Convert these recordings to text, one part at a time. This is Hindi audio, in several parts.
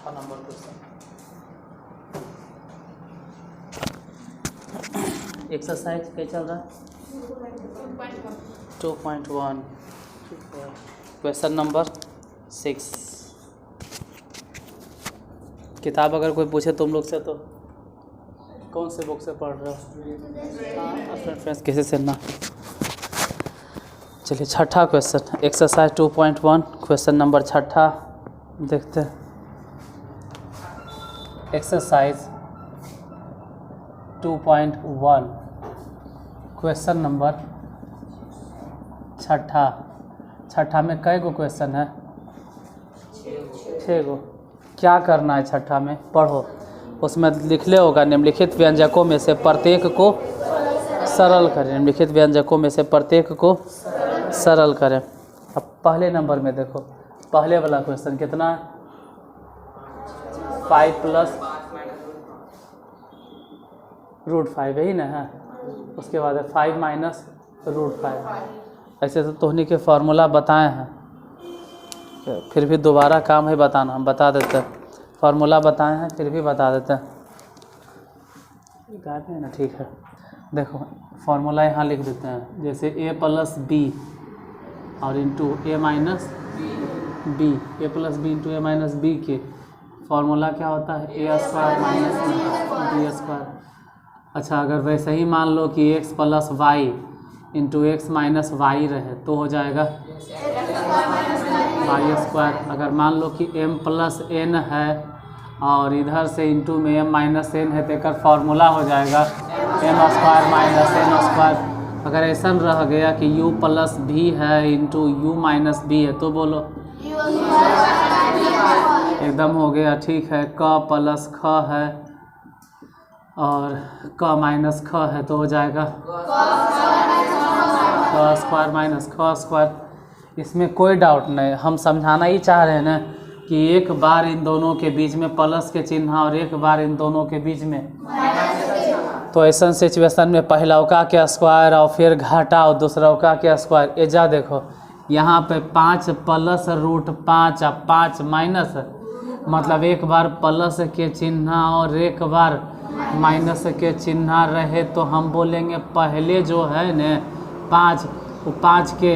छठा नंबर क्वेश्चन। एक्सरसाइज क्या चल रहा है? 2.1 क्वेश्चन नंबर 6। किताब अगर कोई पूछे तुम लोग से तो कौन से बुक से पढ़ रहे हो? फ्रेंड्स किसी से ना। चलिए छठा क्वेश्चन, एक्सरसाइज 2.1 क्वेश्चन नंबर छठा देखते हैं। एक्सरसाइज 2.1 क्वेश्चन नंबर छठा में कई गो क्वेश्चन है? 6 गो। क्या करना है छठा में? पढ़ो, उसमें लिखले होगा निम्नलिखित व्यंजकों में से प्रत्येक को सरल करें। निम्नलिखित व्यंजकों में से प्रत्येक को सरल करें। अब पहले नंबर में देखो, पहले वाला क्वेश्चन कितना है? 5 प्लस √5 यही ना है। उसके बाद है 5 माइनस √5। ऐसे तो तोहनी के फार्मूला बताए हैं, फिर भी दोबारा काम है बताना, हम बता देते हैं। फार्मूला बताए हैं फिर भी बता देते हैं, गाते हैं ना, ठीक है। देखो फार्मूला यहाँ लिख देते हैं, जैसे a प्लस बी और into A minus B, A plus B into A minus B के फार्मूला क्या होता है? A square minus B square. अच्छा, अगर वैसे ही मान लो कि x plus Y into X minus Y रहे तो हो जाएगा वाई स्क्वायर। अगर मान लो कि m प्लस n है और इधर से इंटू में m माइनस n है तो एक फार्मूला हो जाएगा m square minus n square. अगर ऐसा रह गया कि u प्लस भी है इंटू यू माइनस बी है तो बोलो एकदम हो गया, ठीक है। क प्लस ख है और क माइनस ख है तो हो जाएगा क स्क्वायर माइनस ख स्क्वायर। इसमें कोई डाउट नहीं, हम समझाना ही चाह रहे हैं ना कि एक बार इन दोनों के बीच में प्लस के चिन्ह और एक बार इन दोनों के बीच में, तो ऐसा सिचुएशन में पहला का के स्क्वायर और फिर घटाओ दूसरा का के स्क्वायर। एजा देखो यहाँ पे 5 प्लस √5 और 5 माइनस, मतलब एक बार प्लस के चिन्ह और एक बार माइनस के चिन्ह रहे तो हम बोलेंगे पहले जो है न 5, वो 5 के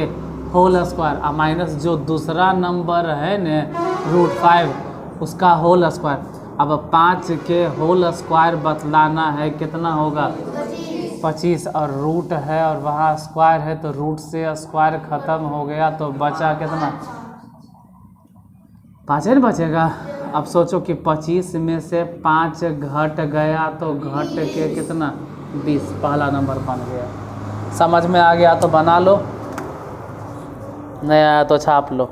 होल स्क्वायर और माइनस जो दूसरा नंबर है न √5 उसका होल स्क्वायर। अब 5 के होल स्क्वायर बतलाना है कितना होगा? 25 और रूट है और वहाँ स्क्वायर है तो रूट से स्क्वायर ख़त्म हो गया तो बचा कितना? 5 ही बचेगा। अब सोचो कि 25 में से 5 घट गया तो घट के कितना? 20, पहला नंबर बन गया। समझ में आ गया तो बना लो, नहीं आया तो छाप लो।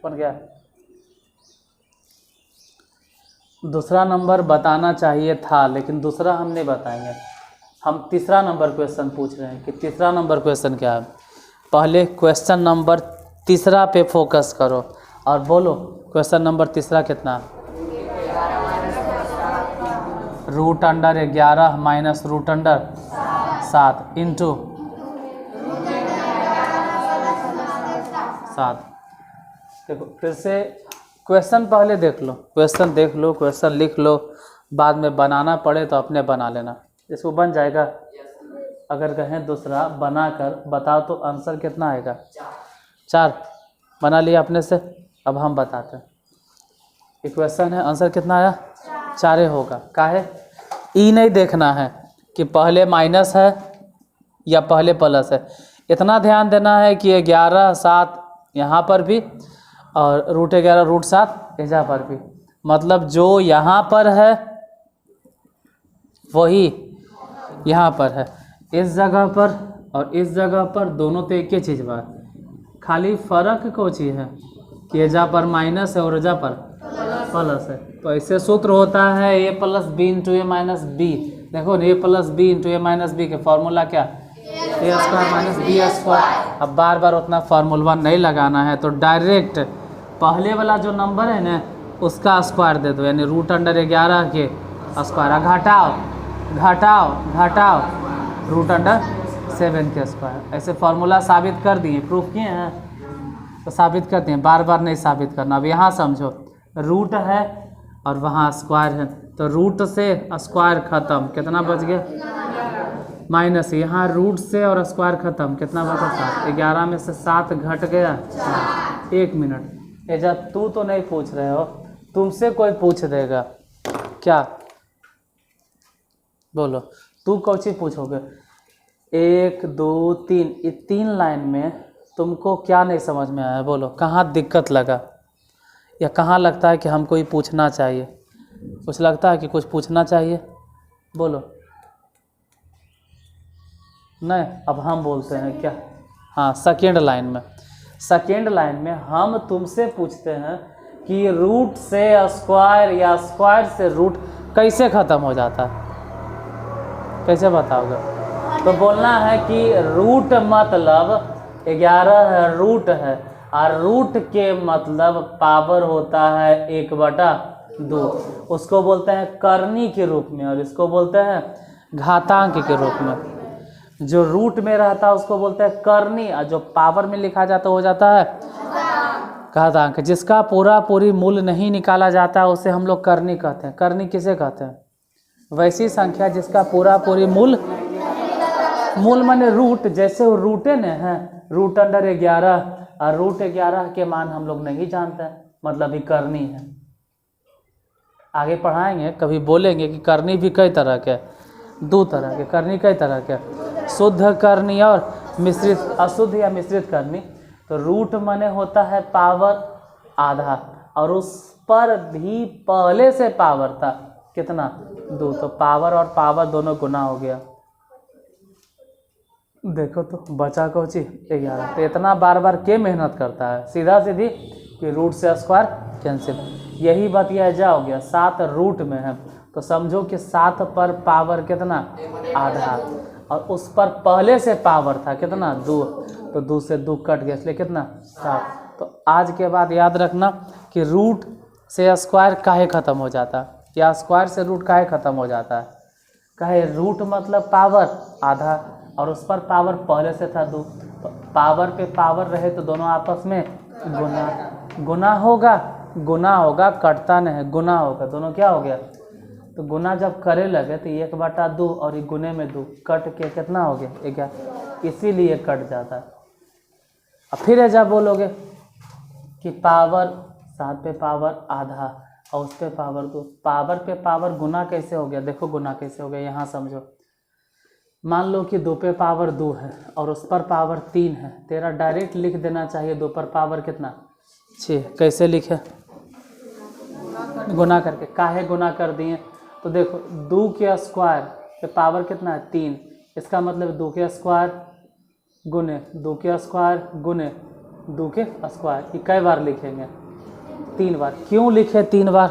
बन गया। दूसरा नंबर बताना चाहिए था लेकिन दूसरा हम नहीं बताएंगे, हम तीसरा नंबर क्वेश्चन पूछ रहे हैं कि तीसरा नंबर क्वेश्चन क्या है। पहले क्वेश्चन नंबर तीसरा पे फोकस करो और बोलो क्वेश्चन नंबर तीसरा कितना है? √11 माइनस √7 इंटू 7। देखो फिर से क्वेश्चन पहले देख लो, क्वेश्चन देख लो, क्वेश्चन लिख लो, बाद में बनाना पड़े तो अपने बना लेना, इसको बन जाएगा। अगर कहें दूसरा बना कर बताओ तो आंसर कितना आएगा? 4 बना लिया अपने से। अब हम बताते हैं, ये क्वेश्चन है, आंसर कितना आया? 4 होगा। काहे? ई नहीं देखना है कि पहले माइनस है या पहले प्लस है, इतना ध्यान देना है कि 11 7 यहाँ पर भी और √11 √7 एजा पर भी, मतलब जो यहाँ पर है वही यहाँ पर है, इस जगह पर और इस जगह पर दोनों तो एक ही चीज़ बा, खाली फर्क को चीज़ है कि एजा पर माइनस है और एजा पर प्लस है। तो ऐसे सूत्र होता है a plus B into A minus B. देखो A plus B into A minus B के फॉर्मूला क्या? A square minus B square. अब बार बार उतना फार्मूला नहीं लगाना है, तो डायरेक्ट पहले वाला जो नंबर है ना उसका स्क्वायर दे दो, यानी √11 के स्क्वायर। घटाओ घटाओ घटाओ √7 के स्क्वायर। ऐसे फार्मूला साबित कर दिए, प्रूफ किए हैं, तो साबित करते हैं, बार बार नहीं साबित करना। अब यहाँ समझो, रूट है और वहाँ स्क्वायर है, तो रूट से स्क्वायर ख़त्म, कितना बच गया? माइनस, यहाँ रूट से और स्क्वायर ख़त्म, कितना बचा? 7। 11 में से 7 घट गया 4। 1 मिनट, एजा तू तो नहीं पूछ रहे हो, तुमसे कोई पूछ देगा क्या? बोलो, तू कौन सी पूछोगे? 1 2 3, ये 3 लाइन में तुमको क्या नहीं समझ में आया? बोलो, कहाँ दिक्कत लगा, या कहाँ लगता है कि हमको ही पूछना चाहिए? कुछ लगता है कि कुछ पूछना चाहिए? बोलो। नहीं, अब हम बोलते हैं क्या? हाँ, सेकेंड लाइन में, सेकेंड लाइन में हम तुमसे पूछते हैं कि रूट से स्क्वायर या स्क्वायर से रूट कैसे ख़त्म हो जाता है? कैसे बताओगे? तो बोलना है कि रूट मतलब 11 है, रूट है, और रूट के मतलब पावर होता है 1/2, उसको बोलते हैं करनी के रूप में, और इसको बोलते हैं घातांक के रूप में। जो रूट में रहता है उसको बोलते हैं करनी, और जो पावर में लिखा जाता हो जाता है घातांक। जिसका पूरा पूरी मूल नहीं निकाला जाता है उसे हम लोग करनी कहते हैं। करनी किसे कहते हैं? वैसी संख्या जिसका पूरा पूरी मूल माने रूट, जैसे वो रूटे ने हैं, √11, और √11 के मान हम लोग नहीं जानते हैं, मतलब ही करनी है। आगे पढ़ाएंगे, कभी बोलेंगे कि करनी भी कई तरह के, 2 तरह के करनी, कई तरह के, शुद्ध करनी और मिश्रित, अशुद्ध या मिश्रित करनी। तो रूट माने होता है पावर आधा, और उस पर भी पहले से पावर था कितना? 2, तो पावर और पावर दोनों गुना हो गया। देखो तो बचा कोची 11। तो इतना बार बार के मेहनत करता है? सीधा सीधी कि रूट से स्क्वायर कैंसिल। यही बात यह जा हो गया, 7 रूट में है, तो समझो कि 7 पर पावर कितना? आधा, और उस पर पहले से पावर था कितना? 2, तो 2 से 2 कट गया, इसलिए कितना? 7। तो आज के बाद याद रखना कि रूट से स्क्वायर काहे ख़त्म हो जाता है, या स्क्वायर से रूट काहे ख़त्म हो जाता है? काहे? रूट मतलब पावर आधा, और उस पर पावर पहले से था 2, तो पावर पे पावर रहे तो दोनों आपस में गुना होगा, गुना होगा, कटता नहीं, गुना होगा, दोनों क्या हो गया? तो गुना जब करे लगे तो 1/2 और ये गुने में 2 कट के कितना हो गया? 11, इसीलिए कट जाता है। अब फिर जब बोलोगे कि पावर 7 पे पावर आधा और उस पे पावर 2, पावर पे पावर गुना कैसे हो गया? देखो गुना कैसे हो गया, यहाँ समझो। मान लो कि 2 पे पावर 2 है और उस पर पावर 3 है, तेरा डायरेक्ट लिख देना चाहिए 2 पर पावर कितना? 6। कैसे लिखे? गुना करके। काहे गुना कर दिए? तो देखो 2 के स्क्वायर पे पावर कितना है? 3। इसका मतलब 2 के स्क्वायर गुने 2 के स्क्वायर गुने 2 के स्क्वायर। ये कई बार लिखेंगे? 3 बार। क्यों लिखे 3 बार?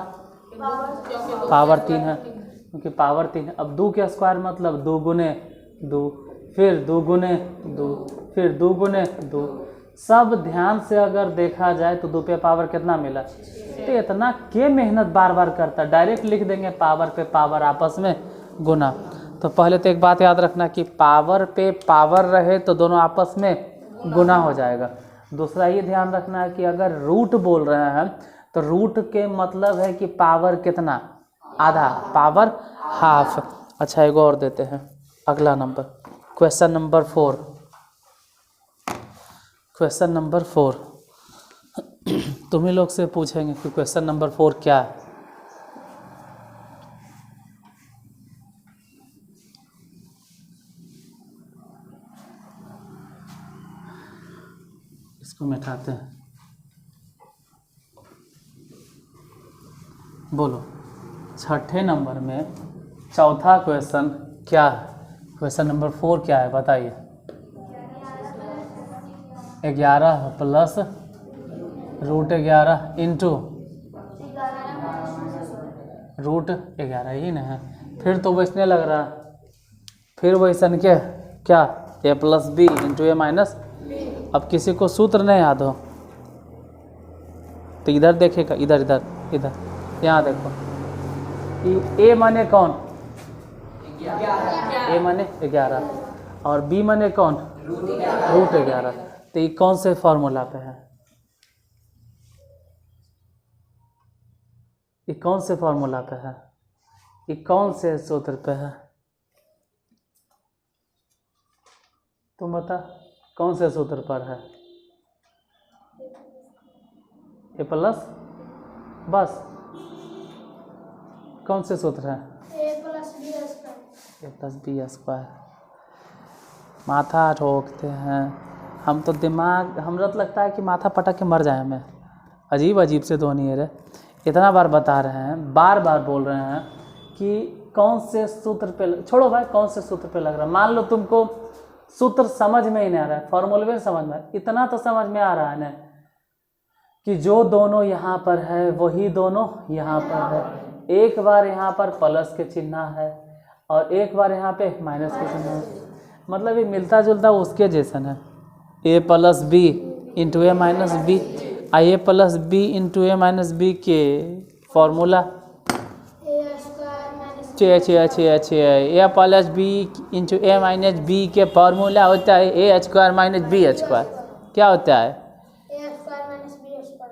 पावर 3 है, क्योंकि पावर 3 है। अब 2 के स्क्वायर मतलब 2 गुने 2, फिर 2 गुने 2, फिर 2 गुने 2। सब ध्यान से अगर देखा जाए तो 2 पे पावर कितना मिला? तो इतना के मेहनत बार बार करता? डायरेक्ट लिख देंगे पावर पे पावर आपस में गुना। तो पहले तो एक बात याद रखना कि पावर पे पावर रहे तो दोनों आपस में गुना हो जाएगा। दूसरा ये ध्यान रखना है कि अगर रूट बोल रहे हैं तो रूट के मतलब है कि पावर कितना? आधा, पावर हाफ। अच्छा, एक और देते हैं, अगला number, question number 4। Question number 4 तुम्ही लोग से पूछेंगे कि क्वेश्चन नंबर 4 क्या है। इसको मिटाते हैं। बोलो, छठे नंबर में चौथा क्वेश्चन क्या है? क्वेश्चन नंबर 4 क्या है बताइए? 11 प्लस √11 इंटू √11, ही ना है। फिर तो वैसने लग रहा, फिर वैसन के क्या ए plus B into A minus. अब किसी को सूत्र नहीं याद हो तो इधर देखेगा, इधर इधर इधर यहाँ देखो, ए माने कौन, ए माने 11 और बी माने कौन, रूट 11। तो ये कौन से फॉर्मूला पे है, ये कौन से फॉर्मूला पे है, ये कौन से सूत्र पे है, तुम बता कौन से सूत्र पर है। ए प्लस, बस कौन से सूत्र है, ए प्लस बी स्क्वायर। माथा ठोकते हैं हम तो, दिमाग हमरा तो लगता है कि माथा पटक के मर जाए हमें। अजीब अजीब से ध्वनि है रे, इतना बार बता रहे हैं, बार बार बोल रहे हैं कि कौन से सूत्र पे, छोड़ो भाई कौन से सूत्र पे लग रहा है। मान लो तुमको सूत्र समझ में ही नहीं आ रहा है, फॉर्मूले में समझ में, इतना तो समझ में आ रहा है ना कि जो दोनों यहाँ पर है वही दोनों यहाँ पर है। एक बार यहाँ पर प्लस के चिन्ह है और एक बार यहाँ पे माइनस के चिन्ह है, मतलब ये मिलता जुलता उसके जैसन है। ए plus B into A minus B, A plus B into A minus B के formula A plus B into A minus B के फॉर्मूला होता है A square minus B square. क्या होता है,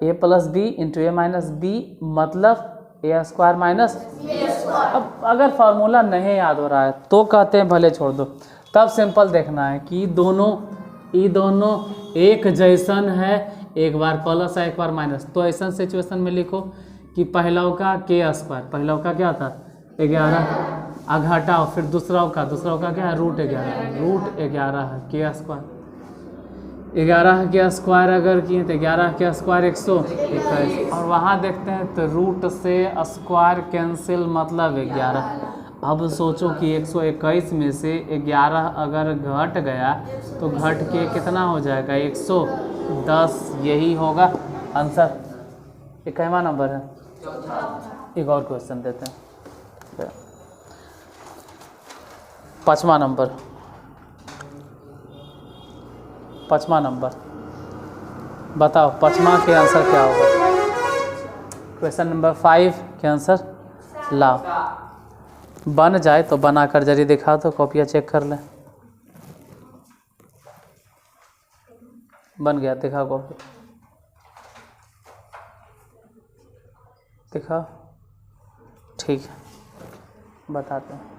ए plus B into A minus B मतलब ए स्क्वायर माइनस। अब अगर फार्मूला नहीं याद हो रहा है तो कहते हैं भले छोड़ दो, तब सिंपल देखना है कि ये दोनों एक जैसन है, एक बार प्लस है एक बार माइनस। तो ऐसा सिचुएशन में लिखो कि पहला का के स्क्वायर, पहला का क्या था 11 घटाओ, फिर दूसरा का क्या है रूट 11 है के स्क्वायर। 11 के स्क्वायर अगर किए तो 11 के स्क्वायर 121, और वहाँ देखते हैं तो रूट से स्क्वायर कैंसिल मतलब 11। अब सोचो कि 121 में से 11 अगर घट गया तो घट के कितना हो जाएगा 110, यही होगा आंसर। ये कितना नंबर है, एक और क्वेश्चन देते हैं, 5वां नंबर बताओ 5वां के आंसर क्या होगा। क्वेश्चन नंबर 5 के आंसर लाओ, बन जाए तो बना कर जरी दिखा दो, कॉपियाँ चेक कर लें। बन गया, दिखा कॉपी दिखा, ठीक है बताते हैं।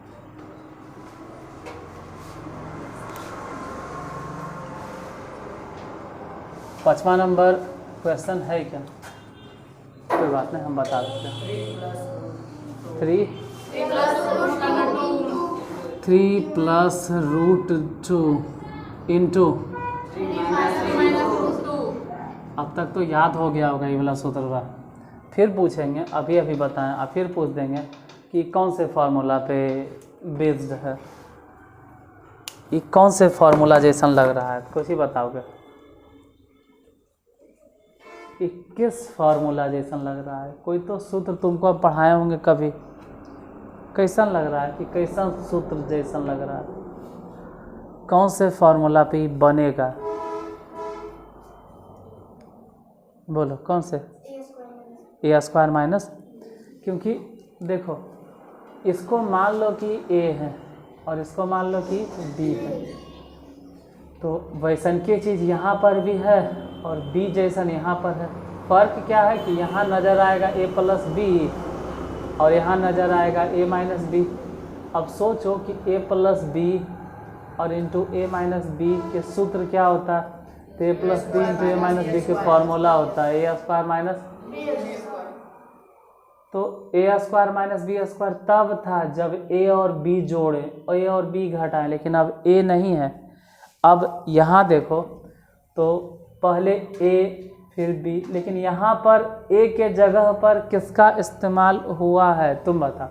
पाँचवा नंबर क्वेश्चन है क्या, कोई बात नहीं हम बता देते हैं। 3 प्लस रूट 2 इंटू, अब तक तो याद हो गया होगा ये वाला सूत्र, फिर पूछेंगे, अभी बताएं, अब फिर पूछ देंगे कि कौन से फार्मूला पे बेस्ड है, ये कौन से फार्मूला जैसा लग रहा है, कुछ ही बताओगे। ये किस फार्मूला जैसा लग रहा है, कोई तो सूत्र तुमको पढ़ाए होंगे कभी, कैसा लग रहा है कि कैसा सूत्र जैसा लग रहा है, कौन से फार्मूला पे बनेगा, बोलो कौन से, ए स्क्वायर माइनस। क्योंकि देखो इसको मान लो कि ए है और इसको मान लो कि बी है, तो वैसन की चीज़ यहाँ पर भी है और बी जैसन यहाँ पर है। फ़र्क क्या है कि यहाँ नज़र आएगा ए प्लस बी और यहाँ नज़र आएगा ए माइनस बी। अब सोचो कि ए प्लस बी और इंटू ए माइनस बी के सूत्र क्या होता है, तो ए plus B into A minus B के फॉर्मूला होता है ए स्क्वायर माइनस, तो ए स्क्वायर माइनस बी स्क्वायर तब था जब ए और बी जोड़े और ए और बी घटाएं, लेकिन अब ए नहीं है। अब यहाँ देखो तो पहले ए फिर बी, लेकिन यहाँ पर ए के जगह पर किसका इस्तेमाल हुआ है तुम बता,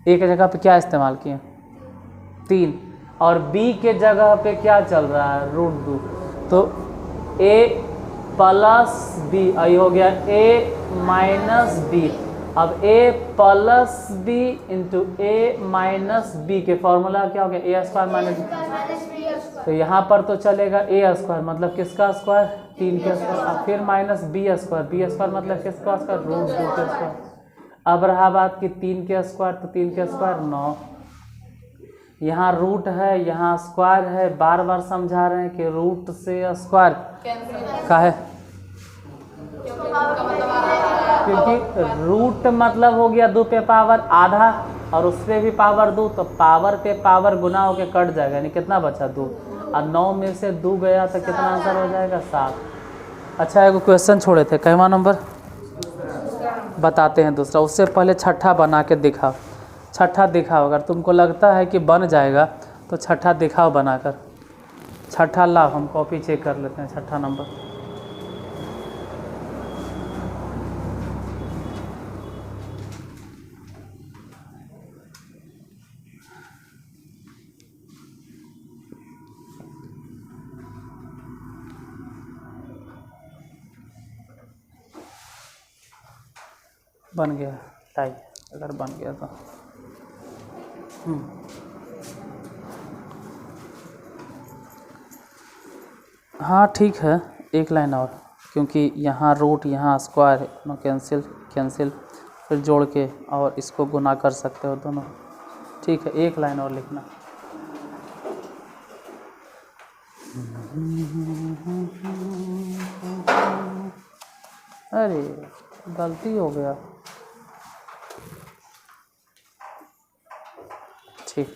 ए के जगह पे क्या इस्तेमाल किए 3, और बी के जगह पे क्या चल रहा है रूट 2, तो ए प्लस बी, आई हो गया ए माइनस बी। अब ए plus B into A minus B के फॉर्मूला क्या हो गया ए स्क्वायर माइनस, तो यहाँ पर तो चलेगा ए स्क्वायर, मतलब किसका स्क्वायर, 3 के स्क्वायर। अब फिर माइनस बी स्क्वायर मतलब किसका स्क्वायर, रूट 2 के स्क्वायर। अब रहा बात कि 3 के स्क्वायर, तो 3 के स्क्वायर 9। यहाँ रूट है, यहाँ स्क्वायर है, बार बार समझा रहे हैं कि रूट से स्क्वायर का है, क्योंकि रूट मतलब हो गया 2 पे पावर आधा और उस पर भी पावर 2, तो पावर पे पावर गुना होके कट जाएगा, यानी कितना बचा 2, और 9 में से 2 गया तो कितना आंसर हो जाएगा 7। अच्छा एगो क्वेश्चन छोड़े थे, कहवा नंबर बताते हैं दूसरा, उससे पहले छठा बना के दिखाओ। छठा दिखाओ, अगर तुमको लगता है कि बन जाएगा तो छठा दिखाओ बनाकर। छठा लाओ, हम कॉपी चेक कर लेते हैं। छठा नंबर बन गया टाइप, अगर बन गया तो हाँ ठीक है, एक लाइन और, क्योंकि यहाँ रूट यहाँ स्क्वायर है, कैंसिल फिर जोड़ के और इसको गुना कर सकते हो दोनों। ठीक है, एक लाइन और लिखना। अरे गलती हो गया, ठीक।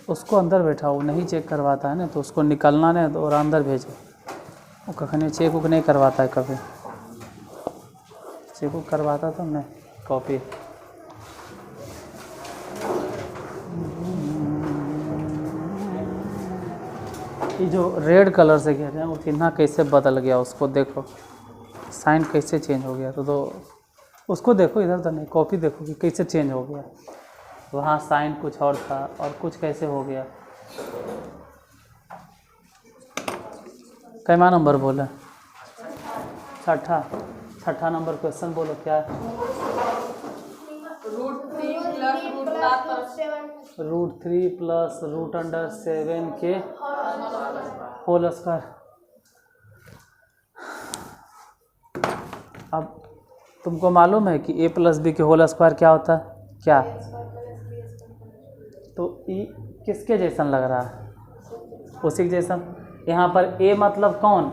उसको अंदर बैठाओ, नहीं चेक करवाता है ना, तो उसको निकलना नहीं और अंदर भेजो। वो कखनी चेक उक नहीं करवाता है, कभी चेक उक करवाता तो नहीं कॉपी। ये जो रेड कलर से कह रहे हैं वो चिन्ह कैसे बदल गया, उसको देखो, साइन कैसे चेंज हो गया। तो उसको देखो, इधर तो नहीं, कॉपी देखो कि कैसे चेंज हो गया। वहाँ साइन कुछ और था और कुछ कैसे हो गया। कैमा नंबर बोले, छठा नंबर क्वेश्चन बोलो क्या है। √3 प्लस √7 के होल स्क्वायर। अब तुमको मालूम है कि a प्लस बी के होल स्क्वायर क्या होता है, क्या? तो ये किसके जैसन लग रहा है, उसी के जैसन। यहाँ पर a मतलब कौन,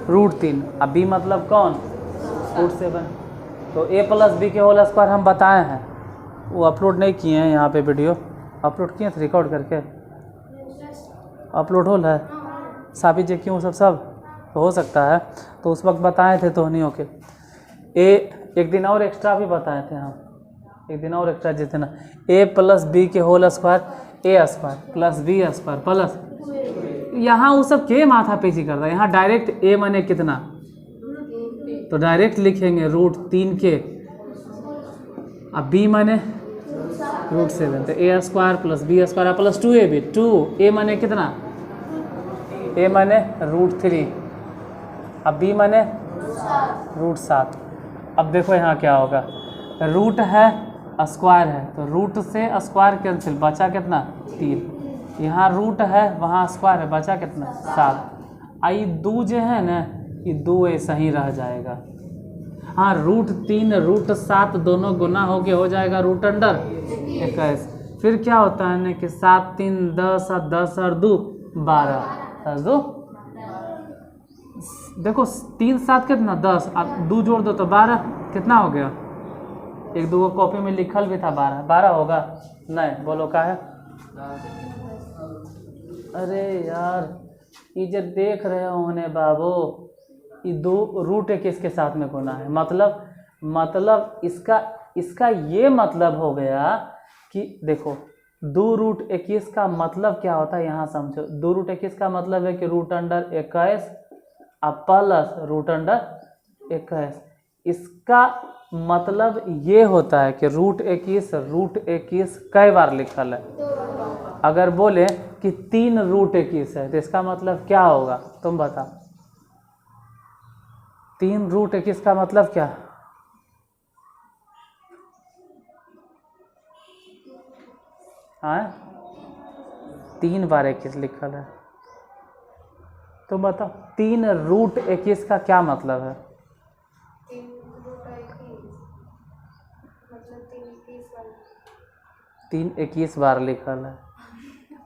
√3, अब b मतलब कौन, √7। तो a प्लस बी के होल स्क्वायर हम बताए हैं, वो अपलोड नहीं किए हैं यहाँ पे, वीडियो अपलोड किए थे रिकॉर्ड करके, अपलोड हो रहा है साबित जे क्यों सब तो हो सकता है। तो उस वक्त बताए थे तोहनियों के एक दिन और एक्स्ट्रा भी बताए थे हम, एक दिन और एक्स्ट्रा जितना a प्लस बी के whole square a square plus B square plus, यहाँ वो सब के माथा पेची करता है। यहाँ डायरेक्ट a माने कितना, तो डायरेक्ट लिखेंगे √3 के, अब b माने √7, तो a square plus B square plus 2ab, 2a माने कितना, a माने √3, अब b माने √7। अब देखो यहाँ क्या होगा, रूट है स्क्वायर है, तो रूट से स्क्वायर कैंसिल, बचा कितना 3, यहाँ रूट है वहाँ स्क्वायर है, बचा कितना 7। आई 2 जो है ना, ये 2 ऐसा ही रह जाएगा। हाँ, √3 √7 दोनों गुना हो के हो जाएगा √21। फिर क्या होता है ना कि 7 3 10 और 10 और 2 12, 10 2 देखो 3 7 कितना 10, अब 2 जोड़ दो तो 12, कितना हो गया, एक दो कॉपी में लिखल भी था 12 होगा नहीं, बोलो का है। अरे यार ये जो देख रहे होने बाबू, ये 2 √21 के साथ में गुना है, मतलब इसका ये मतलब हो गया कि देखो 2√21 का मतलब क्या होता है, यहाँ समझो। 2√21 का मतलब है कि √21 अब प्लस √21, इसका मतलब ये होता है कि √21 कई बार लिखल है। अगर बोले कि 3 √21 है तो इसका मतलब क्या होगा, तुम बताओ। 3 √21 का मतलब क्या, हाँ 3 बार 21 लिखल है, तो बताओ 3 रूट 21 का क्या मतलब है? 3 21 बार लिखल है।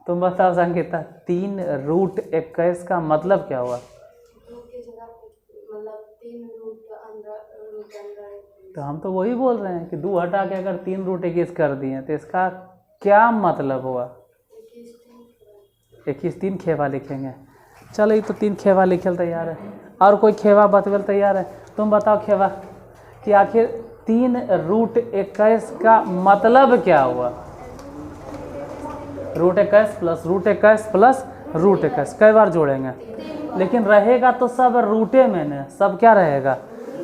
तुम बताओ संगीता 3 रूट 21 का मतलब क्या हुआ? तो हम तो वही बोल रहे हैं कि 2 हटा के अगर 3 रूट 21 कर दिए तो इसका क्या मतलब हुआ? 21 3 खेवा लिखेंगे। चलो ये तो 3 खेवा लिखल तैयार है, और कोई खेवा बतवेल तैयार है? तुम बताओ खेवा कि आखिर 3 रूट 21 का मतलब क्या हुआ? Root 21 plus root 21 plus root 21 कई बार जोड़ेंगे? लेकिन रहेगा तो सब रूटे में न, सब क्या रहेगा?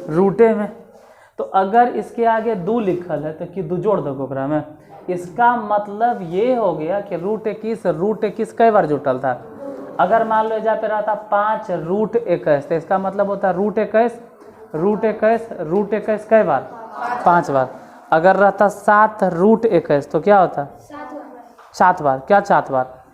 रूटे में। तो अगर इसके आगे 2 लिखल है तो कि 2 जोड़ दो ओकरा में, इसका मतलब ये हो गया कि रूट 21 कई बार जुटल था। अगर मान लो जहाँ पे रहता 5 रूट 21 तो इसका मतलब होता है रूट 21 कई बार? 5 बार। अगर रहता 7 रूट 21 तो क्या होता? 7 बार। क्या 7 बार?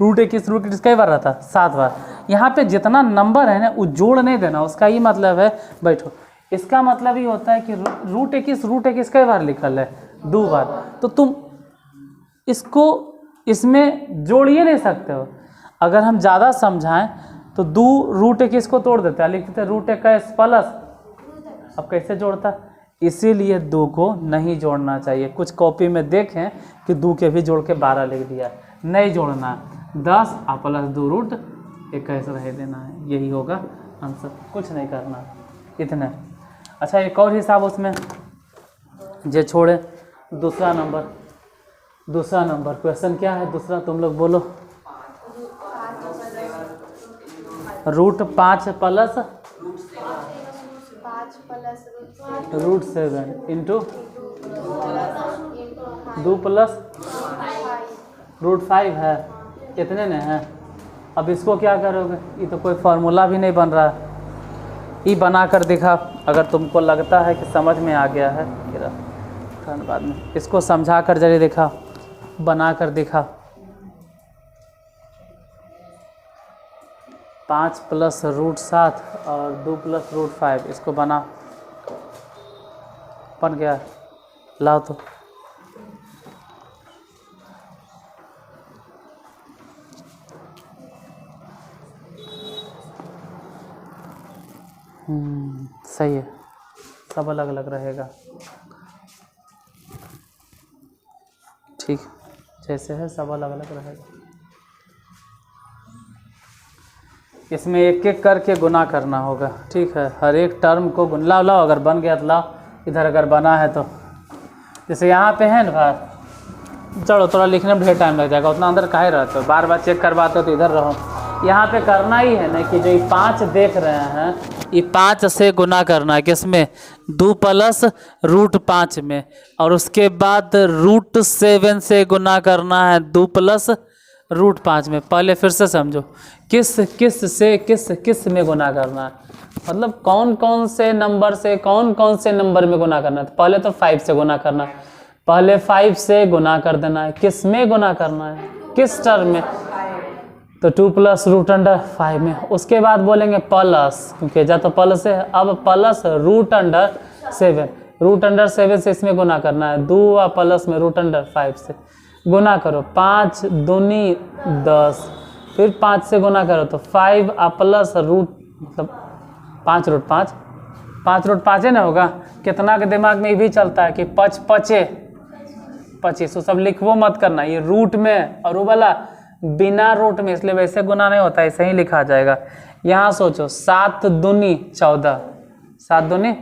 रूट 21 कई बार रहता? 7 बार। यहाँ पे जितना नंबर है ना वो जोड़ नहीं देना, उसका ही मतलब है, बैठो, इसका मतलब ही होता है कि रूट 21 कई बार लिखल है? 2 बार। तो तुम इसको इसमें जोड़िए नहीं सकते हो। अगर हम ज़्यादा समझाएं तो 2 रूट 21 को तोड़ देते हैं, लिखते रूट 21 प्लस, अब कैसे जोड़ता? इसीलिए 2 को नहीं जोड़ना चाहिए। कुछ कॉपी में देखें कि 2 के भी जोड़ के 12 लिख दिया, नहीं जोड़ना, 10 और प्लस 2 रूट 21 रह देना है, यही होगा आंसर, कुछ नहीं करना, इतना। अच्छा एक और हिसाब उसमें जे छोड़े, दूसरा नंबर क्वेश्चन क्या है दूसरा? तुम लोग बोलो। Root 5 plus root 7 into 2 plus root 5 है, कितने ने हैं? अब इसको क्या करोगे? ये तो कोई फार्मूला भी नहीं बन रहा, ये बना कर दिखा अगर तुमको लगता है कि समझ में आ गया है। बाद में इसको समझा कर जरिए दिखा, बना कर दिखा। 5 प्लस रूट 7 और 2 प्लस रूट 5, इसको बना, बन गया, लाओ तो। सही है, सब अलग अलग रहेगा, ठीक, जैसे है सब अलग अलग रहेगा। इसमें एक एक करके गुना करना होगा, ठीक है, हर एक टर्म को लाओ, अगर बन गया तो लाओ, इधर अगर बना है तो, जैसे यहाँ पे है ना भाई, चलो थोड़ा लिखने में ढेर टाइम लग जाएगा, उतना अंदर काहे रहते हो, बार बार चेक करवाते हो तो इधर रहो। यहाँ पे करना ही है ना कि जो ये 5 देख रहे हैं, ये 5 से गुना करना है, किसमें? 2 प्लस रूट 5 में, और उसके बाद रूट 7 से गुना करना है 2 प्लस रूट 5 में। पहले फिर से समझो, किस में गुना करना है, मतलब कौन कौन से नंबर से कौन कौन से नंबर में गुना करना है। तो पहले तो 5 से गुना करना है, पहले 5 से गुना कर देना है, किस में गुना करना है? किस टर्म में? तो 2 प्लस रूट अंडर 5 में। उसके बाद बोलेंगे प्लस, क्योंकि जा तो प्लस है, अब plus root under 7, root under 7 से इसमें गुना करना है, 2 और प्लस में रूट अंडर 5 से गुना करो, 5 दूनी 10, फिर 5 से गुना करो तो 5 और प्लस रूट, मतलब 5 रूट 5 है ना होगा। कितना के दिमाग में ये भी चलता है कि 5 5 25, तो सब लिखवो मत करना, ये रूट में और वो वाला बिना रूट में, इसलिए वैसे गुना नहीं होता, ऐसे ही लिखा जाएगा। यहाँ सोचो 7 दूनी 14, 7 दूनी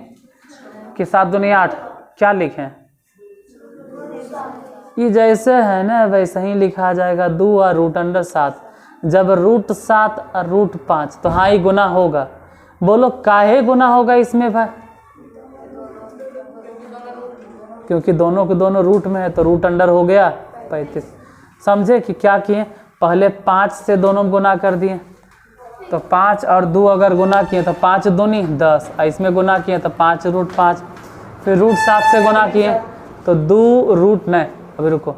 कि 7 दूनी 8, क्या लिखें? ये जैसे है ना वैसे ही लिखा जाएगा, 2 और रूट अंडर 7, जब रूट 7 और रूट 5, तो हाँ ही गुना होगा। बोलो काहे गुना होगा इसमें भाई? क्योंकि दोनों के दोनों रूट में है, तो रूट अंडर हो गया 35। समझे कि क्या किए? पहले 5 से दोनों गुना कर दिए, तो 5 और 2 अगर गुना किए तो 5 दूनी 10, इसमें गुना किए तो 5 रूट 5, फिर रूट 7 से गुना किए तो 2 रूट नहीं, अभी रुको,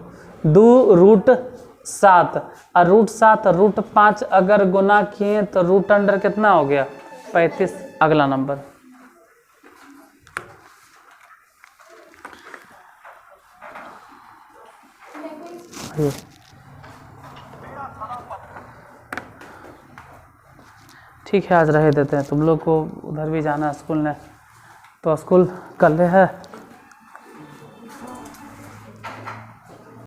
2 रूट 7 और रूट 7 रूट 5 अगर गुना किए तो रूट अंडर कितना हो गया 35। अगला नंबर ठीक है, आज रह देते हैं, तुम लोग को उधर भी जाना है स्कूल में, तो स्कूल कल है।